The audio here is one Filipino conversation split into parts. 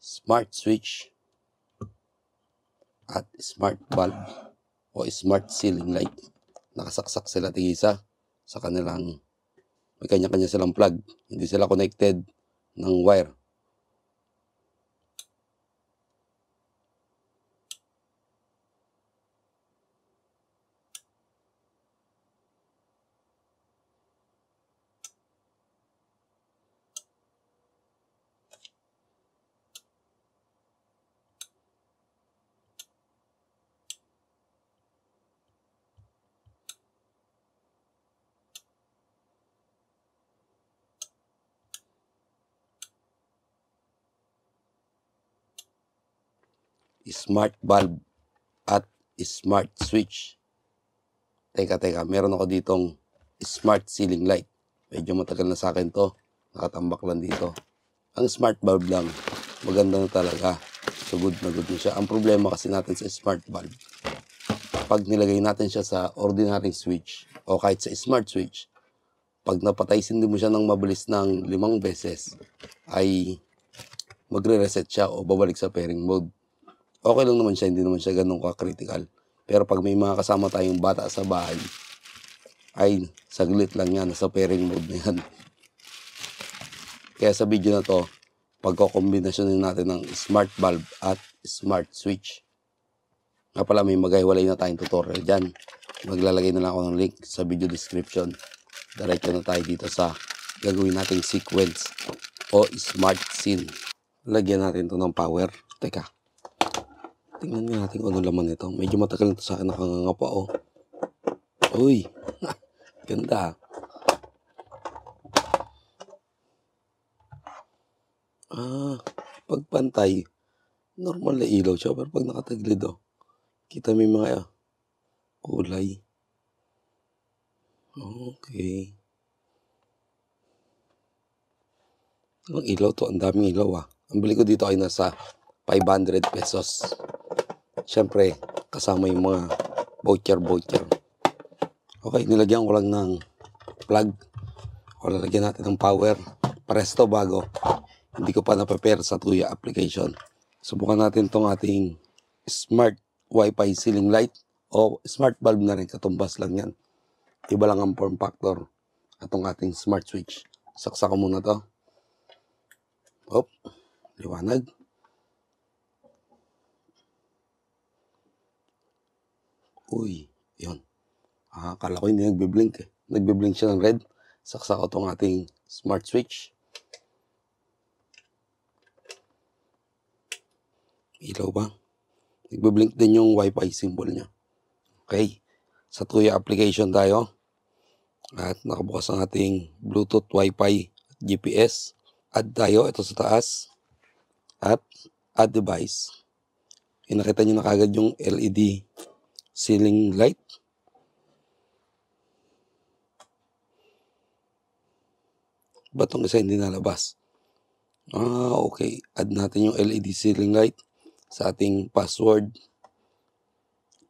smart switch at smart bulb o smart ceiling light. Nakasaksak sila tigisa sa kanilang, may kanya-kanya silang plug. Hindi sila connected ng wire. Smart bulb at smart switch. Teka, meron ako ditong smart ceiling light. Medyo matagal na sa akin to. Nakatambak lang dito. Ang smart bulb lang, maganda na talaga. So good na siya. Ang problema kasi natin sa smart bulb, pag nilagay natin siya sa ordinary switch o kahit sa smart switch, pag napatay sindi mo siya ng mabilis ng 5 beses, ay magre-reset siya o babalik sa pairing mode. Okay lang naman siya, hindi naman siya ganun ka-critical. Pero pag may mga kasama tayong bata sa bahay, ay saglit lang yan, sa pairing mode na yan. Kaya sa video na to, pagkokombinasyonin natin ng smart bulb at smart switch. Nga pala, may maghiwalay na tayong tutorial dyan. Maglalagay na lang ako ng link sa video description. Diretso na tayo dito sa gagawin nating sequence o smart scene. Lagyan natin to ng power. Teka. Tingnan natin kung ano laman ito. Medyo matagal na ito sa akin, nakanganga pa oh. Uy, ganda. Pag pantay, normal na ilaw siya. Pero pag nakataglid oh, kita mo yung mga kulay. Okay. Ang ilaw to, ang daming ilaw ah. Ang bili ko dito ay nasa 500 pesos. Siyempre, kasama yung mga voucher. Okay, nilagyan ko lang ng plug. O lalagyan natin ng power. Presto bago. Hindi ko pa na-prepare sa Tuya application. Subukan natin tong ating smart Wi-Fi ceiling light o smart bulb na rin. Katumbas lang yan. Iba lang ang form factor atong ating smart switch. Saksak ko muna to. Hop, liwanag. Uy, yun. Akala ko hindi nagbiblink eh. Nagbiblink siya ng red. Saksak ko itong ating smart switch. Ilaw ba? Nagbiblink din yung Wi-Fi symbol niya. Okay. Sa Tuya application tayo. At nakabukas ang ating Bluetooth, Wi-Fi, at GPS. Add tayo. Ito sa taas. At add device. Nakita nyo na kagad yung LED ceiling light. Ba't itong isa hindi nalabas? Okay. Add natin yung LED ceiling light sa ating password.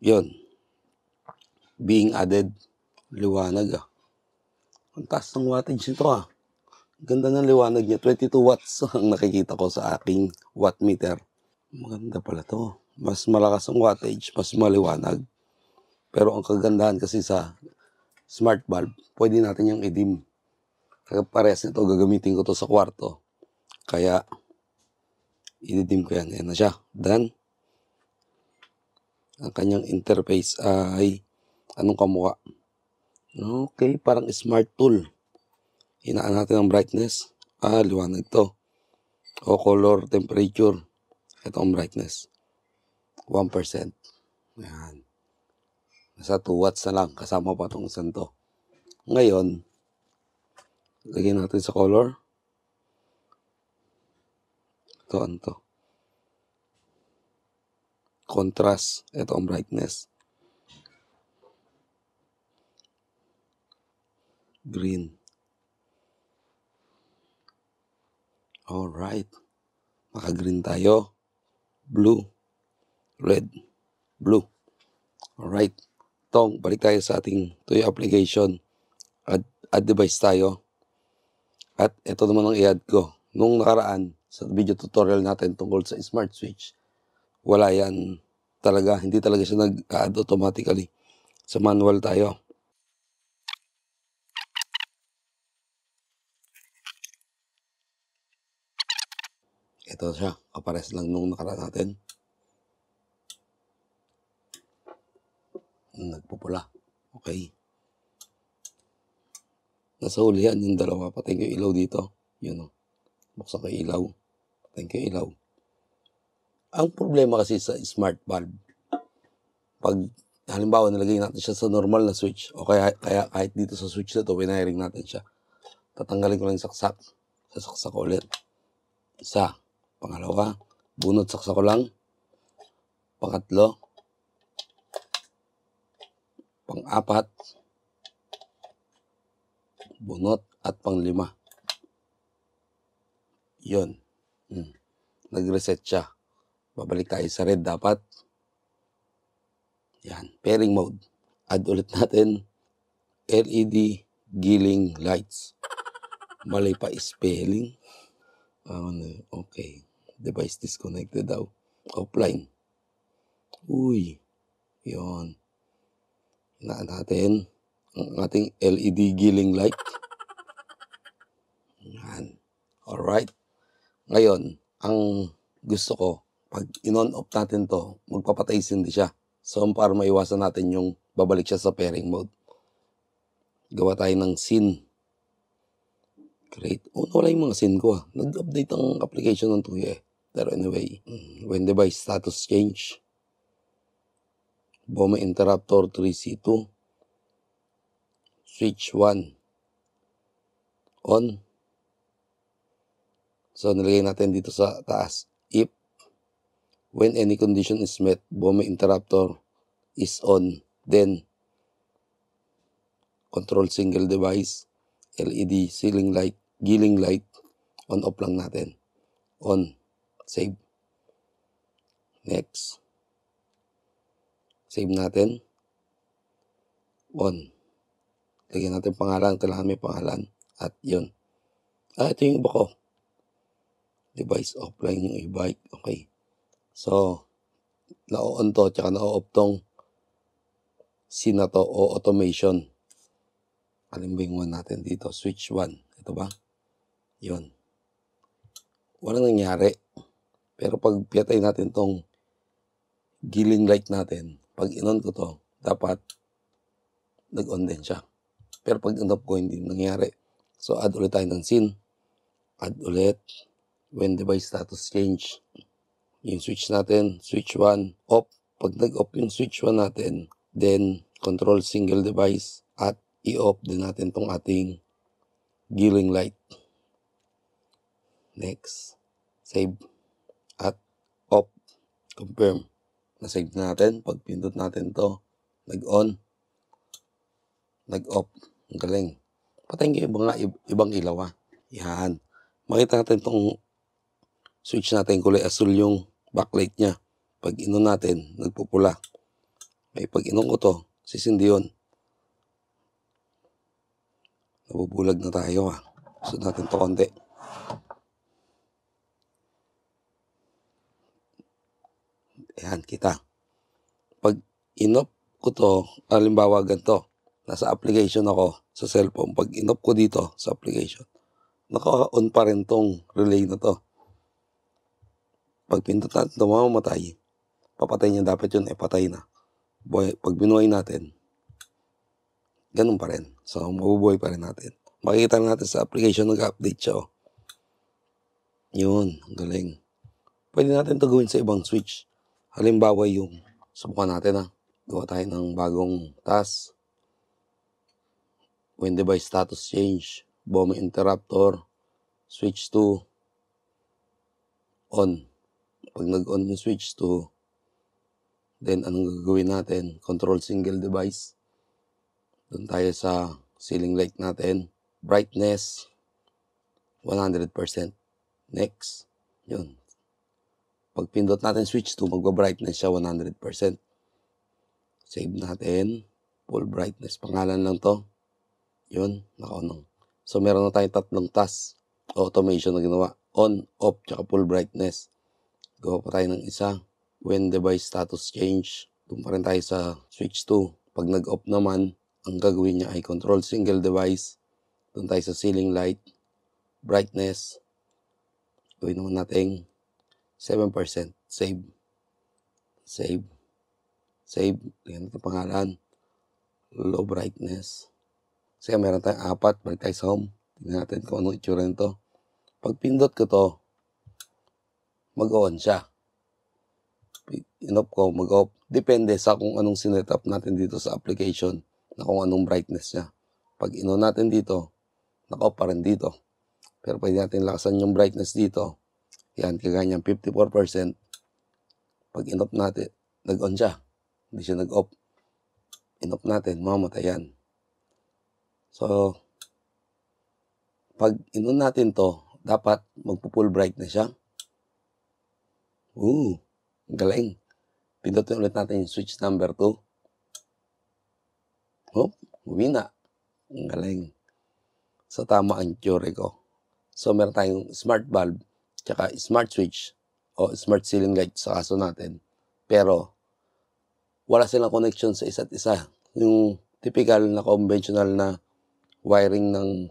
Yun. Being added. Liwanag ah. Ang taas ng wattage nito ah. Ganda ng liwanag niya. 22 watts ang nakikita ko sa aking watt meter. Maganda pala to. Mas malakas ang wattage, mas maliwanag. Pero ang kagandahan kasi sa smart bulb, pwede natin yung i-dim. Kaya parehas nito, gagamitin ko to sa kwarto. Kaya, i-dim ko yan. Ayan na siya. Done. Ang kanyang interface ay anong kamukha? Okay, parang smart tool. Hinaan natin ang brightness. Liwanag to. O color temperature. Ito ang brightness. 1%. Ayan. Nasa 2 watts na lang. Kasama pa itong isang to. Ngayon, lagyan natin sa color. Ito, ano to? Contrast. Ito ang brightness. Green. Alright. Naka-green tayo. Blue. Red. Blue. Alright. Tong, balik tayo sa ating Tuya application. Add device tayo. At ito naman ang i-add ko. Nung nakaraan, sa video tutorial natin tungkol sa smart switch, wala yan talaga. Hindi talaga siya nag-add automatically. Sa manual tayo. Ito siya. Kapares lang nung nakaraan natin. Nagpupula. Okay. Nasa huli yan yung dalawa. Patayin ko yung ilaw dito. Yun o. Buksan ko yung ilaw. Patayin ko yung ilaw. Ang problema kasi sa smart bulb, pag halimbawa nilagay natin siya sa normal na switch, o kaya kahit dito sa switch na ito, winaring natin siya. Tatanggalin ko lang yung saksak. Sasaksak ko ulit. Isa. Pangalawa. Bunot saksak ko lang. Pangatlo. Pang-apat. Bunot. At pang-lima. Yun. Nag-reset siya. Babalik tayo sa red dapat. Yan. Pairing mode. Add ulit natin LED Gilling Lights. Mali pa spelling. Okay. Device disconnected daw. Offline. Uy. Yun. Hinaan natin ang ating LED Gilling Light. Yan. Alright. Ngayon, ang gusto ko, pag in-on off natin to, magpapatay hindi siya. So, para maiwasan natin yung babalik siya sa pairing mode. Gawa tayo ng scene. Great. Wala yung mga scene ko. Nag-update ang application ng Tuya eh. Pero anyway, when device status change, BOMA interruptor 3C2, switch 1, on. So, nilagay natin dito sa taas. If, when any condition is met, BOMA interruptor is on, then, control single device, LED ceiling light, Gilling light, on off lang natin. On. Save. Next. Save natin. On. Lagyan natin pangalan. Kailangan may pangalan. At yun. Ito yung iba ko. Device offline yung e-bike. Okay. So, na-on to, tsaka na-off tong scene na to o automation. Alin ba yung one natin dito? Switch 1. Ito ba? Yun. Walang nangyari. Pero pag pinatay natin tong Gilling light natin, pag in-on ko to, dapat nag-on din siya. Pero pag in-off ko, hindi nangyari. So, add ulit tayo ng scene. Add ulit. When device status change. Yung switch natin, switch 1, off. Pag nag-off yung switch 1 natin, then control single device at i-off din natin tong ating Gilling light. Next. Save. At off. Confirm. Na-save natin. Pag pindot natin to, nag-on. Nag-off. Ang galing. Patayin ko yung ibang ilaw. Yan. Makita natin tong switch natin, kulay asul yung backlight niya. Pag in-on natin, nagpupula. May pag in-on ko to, sisindi yun. Nabubulag na tayo. Gusto natin to konti. Ayan, kita. Pag in-off ko to, halimbawa ganito, nasa application ako sa cellphone. Pag in-off ko dito sa application, naka-on pa rin tong relay na to. Pag pindot natin ito, mamamatay. Papatay niya dapat yun, patay na. Pag binuhay natin, ganun pa rin. So, mabubuhay pa rin natin. Makikita natin sa application, nag-update siya. Yun, ang galing. Pwede natin ito gawin sa ibang switch. Halimbawa yung, subukan natin gawa tayo ng bagong task. When device status change, BOMA interruptor, switch to on. Pag nag-on yung switch to, then anong gagawin natin? Control single device. Doon tayo sa ceiling light natin. Brightness, 100%. Next. Yun. Pag pindot natin switch to, magba-brightness siya 100%. Save natin. Full brightness. Pangalan lang to. Yun. Naka-on. So, meron na tayong tatlong task. Automation na ginawa. on, off, tsaka full brightness. Gawa pa tayo ng isa. When device status change, doon pa rin tayo sa switch 2. Pag nag-off naman, ang gagawin niya ay control single device. Doon tayo sa ceiling light, brightness. Gawin naman natin 7%. Save. Save. Save. Tingnan natin pangalan. Low brightness. Kasi meron tayong 4. Balik tayo sa home. Tingnan natin kung anong itsura nito. Pag pindot ko to, mag-on siya. In-off ko, mag-off. Depende sa kung anong sinet-up natin dito sa application na kung anong brightness niya. Pag in-on natin dito, naka-off pa rin dito. Pero pwede natin lakasan yung brightness dito. Yan, kaganyang 54%. Pag in-off natin, nag-on siya. Hindi siya nag-off. In-off natin, mamatay yan. So, pag in-on natin to, dapat magpo-full brightness siya. Galing. Pindutin ulit natin yung switch number 2. Uwi na. Ang galing. So, tama ang theory ko. So, meron tayong smart bulb, tsaka smart switch, o smart ceiling light sa kaso natin. Pero, wala silang connection sa isa't isa. Yung typical na conventional na wiring ng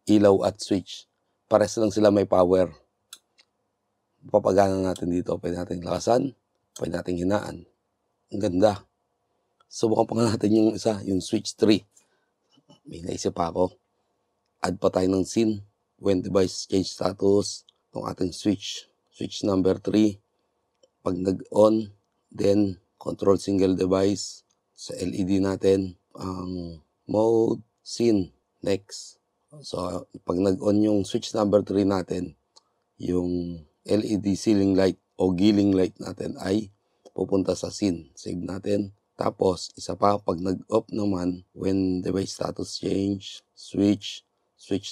ilaw at switch, pares lang sila may power. Papagana natin dito. Pwede natin lakasan, pwede natin hinaan. Ang ganda. Subukan pa nga natin yung isa, yung switch 3. May naisip pa ako. Add pa tayo ng scene. When device change status, itong ating switch. Switch number 3. Pag nag-on, then control single device. Sa LED natin, ang mode, scene, next. So, pag nag-on yung switch number 3 natin, yung LED ceiling light o giling light natin ay pupunta sa scene. Save natin. Tapos, isa pa, pag nag-off naman, when device status change, switch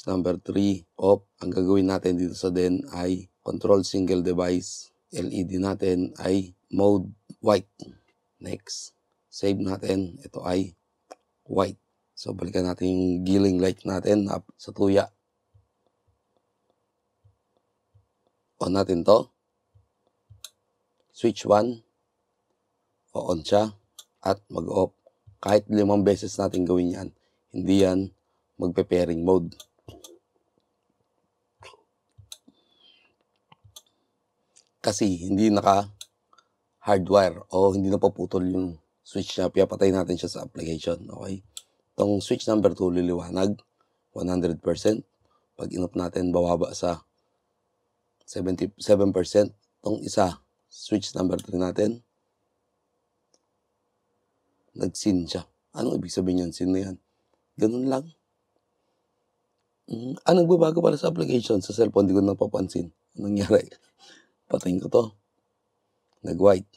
number 3, off. Ang gagawin natin dito sa den ay control single device. LED natin ay mode white. Next. Save natin. Ito ay white. So, balikan natin yung giling light natin up sa tuya. On natin to. Switch 1. O-on siya. At mag-off. Kahit 5 beses natin gawin yan, hindi yan magpe-pairing mode. Kasi hindi naka-hardwire o hindi napaputol yung switch niya. Pinapatay natin siya sa application. Okay? Itong switch number 2 liliwanag 100%. Pag in-off natin, bababa sa 77%. Itong isa, switch number 3 natin, nag-scene siya. Anong ibig sabihin yung scene na yan? Ganun lang. Anong babago pala sa application? Sa cellphone, di ko napapansin. Anong nangyari? Patayin ko to. Nag-white.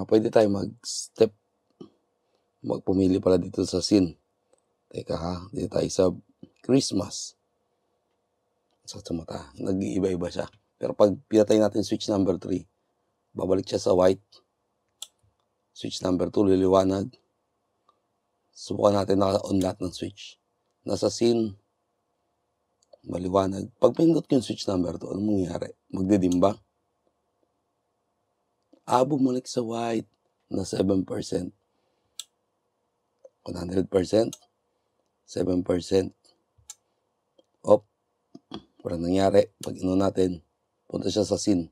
Pwede tayo mag-step. Magpumili pala dito sa scene. Teka ha, dito tayo sa Christmas. Sa mata, nag-iiba-iba siya. Pero pag pinatay natin switch number 3, babalik siya sa white. Switch number 2, liliwanag. Subukan natin naka-on lahat ng switch. Nasa scene, maliwanag. Pag pinindot ko yung switch number 2, anong mangyayari? Magdidim ba? Bumalik sa white na 7%. 100%. 7%. Off. Walang nangyari. Pag ino natin, punta siya sa scene.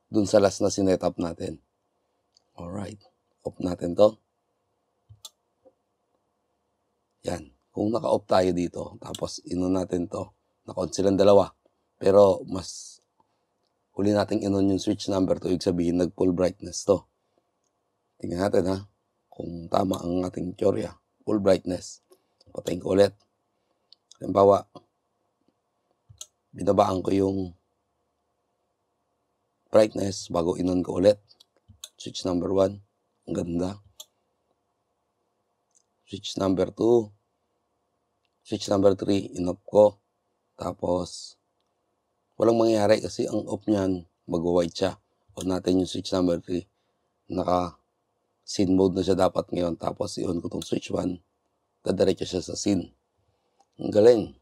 Dun sa last na sinet-up natin. Alright. Off natin to. Yan. Kung naka-off tayo dito, tapos ino natin to, naka-on silang dalawa. Pero mas huli natin in-on yung switch number 2, ibig sabihin nag-full brightness to. Tingnan natin ha, kung tama ang ating teorya. Full brightness. Patayin ko ulit. Halimbawa, binabaan ko yung brightness bago in-on ko ulit. Switch number 1. Ang ganda. Switch number 2. Switch number 3. In-off ko. Tapos, walang mangyayari kasi ang off niyan, mag-white siya. On natin yung switch number 3. Naka-scene mode na siya dapat ngayon. Tapos, i-on ko tong switch 1. Dadiretso siya sa scene. Ang galing.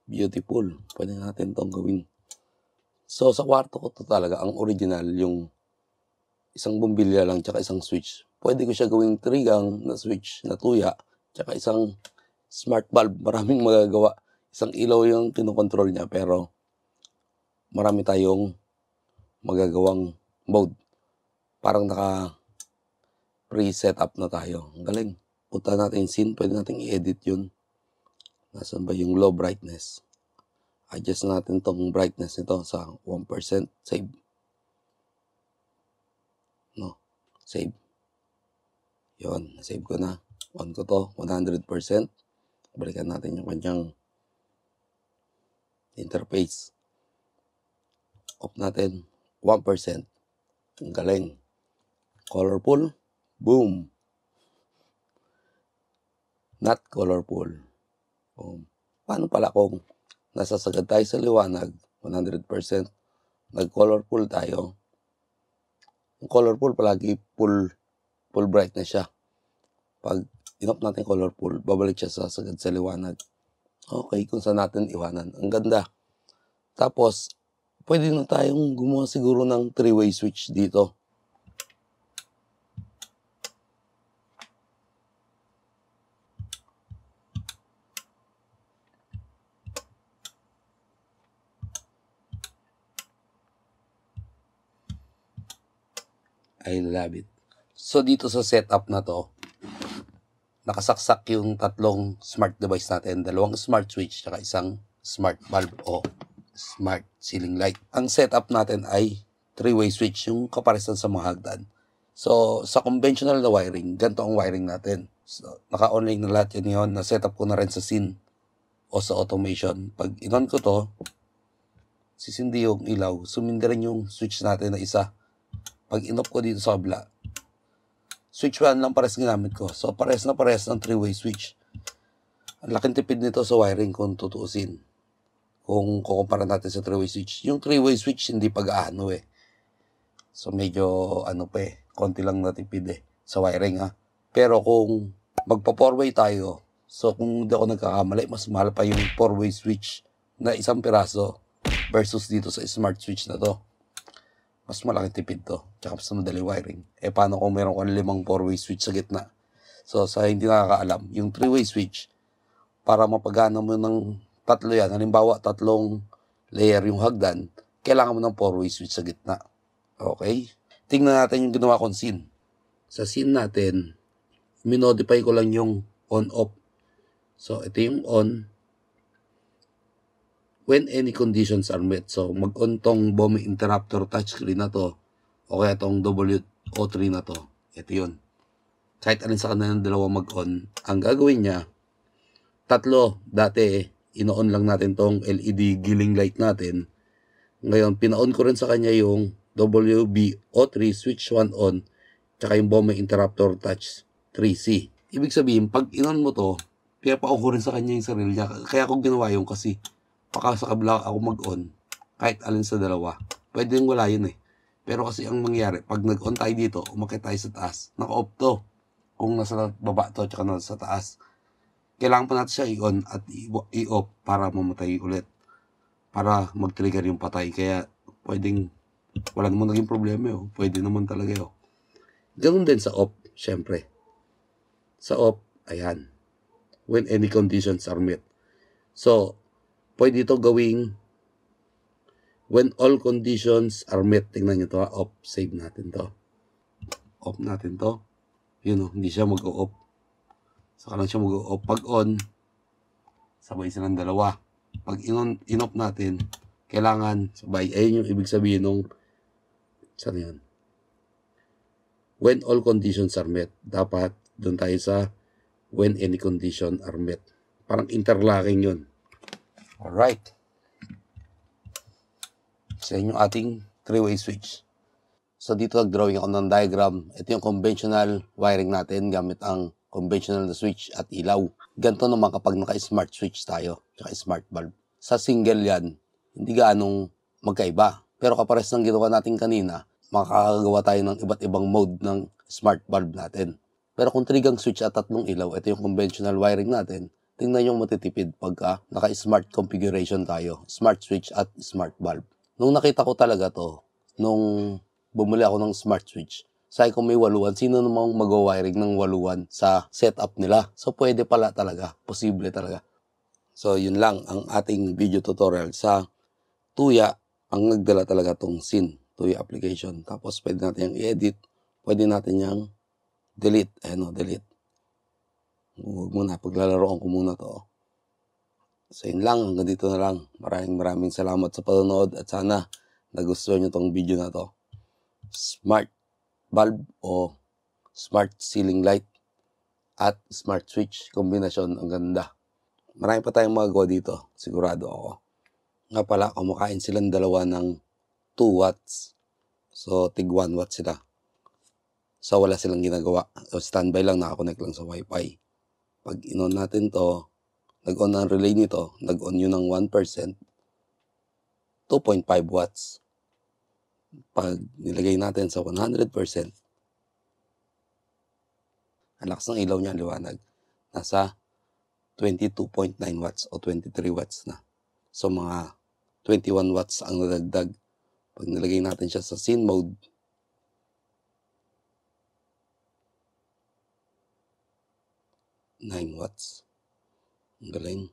Beautiful. Pwede natin itong gawin. So, sa kwarto ko to talaga, ang original, yung isang bumbilya lang, tsaka isang switch. Pwede ko siya gawing 3-gang na switch, na tuya, tsaka isang smart bulb. Maraming magagawa. Isang ilaw yung kinokontrol niya, pero marami tayong magagawang mode. Parang naka pre-set up na tayo. Ang galing. Punta natin yung scene. Pwede natin i-edit yun. Nasaan ba yung low brightness? Adjust natin tong brightness nito sa 1%. Save. No. Save. Yun. Save ko na. On ko to. 100%. Balikan natin yung kanyang interface. Off natin. 1%. Ang galing. Colorful. Boom. Not colorful. Boom. Paano pala kung nasasagad tayo sa liwanag, 100%, nag-colorful tayo. Yung colorful, palagi full brightness siya. Pag inop natin colorful, babalik siya sa sagad sa liwanag. Okay, kung saan natin iwanan. Ang ganda. Tapos, pwede na tayong gumawa siguro ng 3-way switch dito. I love it. So, dito sa setup na to, nakasaksak yung tatlong smart device natin. 2 smart switch, saka isang smart bulb o smart ceiling light. Ang setup natin ay 3-way switch, yung kaparesan sa mga hagdan. So, sa conventional na wiring, ganito ang wiring natin. So, naka-online na lahat yun. Na-setup ko na rin sa scene o sa automation. Pag inon ko to, sisindi yung ilaw, sumindi rin yung switch natin na isa. Pag inop ko dito sa kabla, switch 1 lang pares ginamit ko. So, pares na pares ng 3-way switch. Ang laking tipid nito sa wiring kung tutuusin. Kung kukumpara natin sa 3-way switch. Yung 3-way switch, hindi pag-aano eh. So, medyo, konti lang natipid sa wiring ha. Pero kung magpa 4-way tayo, so kung hindi ako nagkakamali, mas mahal pa yung 4-way switch na isang piraso versus dito sa smart switch na to. Mas malaking tipid to. Tsaka mas madali wiring. Paano kung meron ko 5 4-way switch sa gitna? So, sa hindi nakakaalam, yung 3-way switch, para mapagana mo ng tatlo yan, halimbawa, 3 layer yung hagdan, kailangan mo ng 4-way switch sa gitna. Okay? Tingnan natin yung ginawa kong scene. Sa scene natin, minodify ko lang yung on-off. So, ito yung on. When any conditions are met. So, mag-on tong BOME interrupter touchscreen na to, o kaya tong WO3 na to. Ito yun. Kahit alin sa kanilang dalawa mag-on, ang gagawin niya, 3, dati ino-on lang natin tong LED giling light natin. Ngayon, pina-on ko rin sa kanya yung WBO3 switch 1 on, tsaka yung BOME interrupter touch 3C. Ibig sabihin, pag in-on mo to, pinapao ko rin sa kanya yung sarili niya. Kaya ako ginawa yung kasi, baka sa kabila ako mag-on, kahit alin sa dalawa. Pwede yung wala yun eh. Pero kasi ang mangyari, pag nag-on tayo dito, umakit tayo sa taas, naka-off to. Kung nasa baba to, tsaka nasa taas. Kailangan pa natin siya i-on at i-off para mamatay ulit. Para mag-trigger yung patay. Kaya pwedeng, wala naman naging problema yun. Pwede naman talaga yun. Ganun din sa off, syempre. Sa off, ayan. When any conditions are met. So, pwede ito gawing when all conditions are met. Tingnan nyo to ha. Off. Save natin to. Off natin to. Yun o. Hindi siya mag-off. Saka lang siya mag-off. Pag on, sabay silang dalawa. Pag in-off natin, kailangan sabay. Ayun yung ibig sabihin nung saan yun? When all conditions are met. Dapat doon tayo sa when any condition are met. Parang interlocking yun. Alright. So, yun yung ating 3-way switch. So, dito nag-drawing ako ng diagram. Ito yung conventional wiring natin gamit ang conventional na switch at ilaw. Ganito naman kapag naka-smart switch tayo, tsaka smart bulb. Sa single yan, hindi gaanong magkaiba. Pero kapares ng ginawa natin kanina, makakagawa tayo ng iba't ibang mode ng smart bulb natin. Pero kung 3-gang switch at 3 ilaw, ito yung conventional wiring natin. tingnan yung matitipid pagka naka-smart configuration tayo, smart switch at smart bulb. Nung nakita ko talaga to, nung bumili ako ng smart switch, sabi ko may waluan, sino namang mag-wiring ng waluan sa setup nila? So pwede pala talaga, posible talaga. So yun lang ang ating video tutorial sa Tuya. Ang nagdala talaga tong SIN, Tuya application. Tapos pwede natin yung i-edit, pwede natin yung delete. Ayan o, delete. Huwag muna, paglalaroan ko muna to. So yun lang, hanggang dito na lang. Maraming salamat sa panonood at sana nagustuhan nyo tong video na to. Smart bulb o smart ceiling light at smart switch kombinasyon, ang ganda. Marami pa tayong magagawa dito, sigurado ako. Nga pala, kumakain silang dalawa ng 2 watts. So tig 1 watt sila. So wala silang ginagawa. So standby lang, nakakonect lang sa wifi. Pag in-on natin to, nag-on ang relay nito, nag-on yun ng 1%, 2.5 watts. Pag nilagay natin sa 100%, ang lakas ng ilaw niya, liwanag, nasa 22.9 watts o 23 watts na. So mga 21 watts ang nadagdag. Pag nilagay natin siya sa scene mode, ₱9 watts. Ang galing.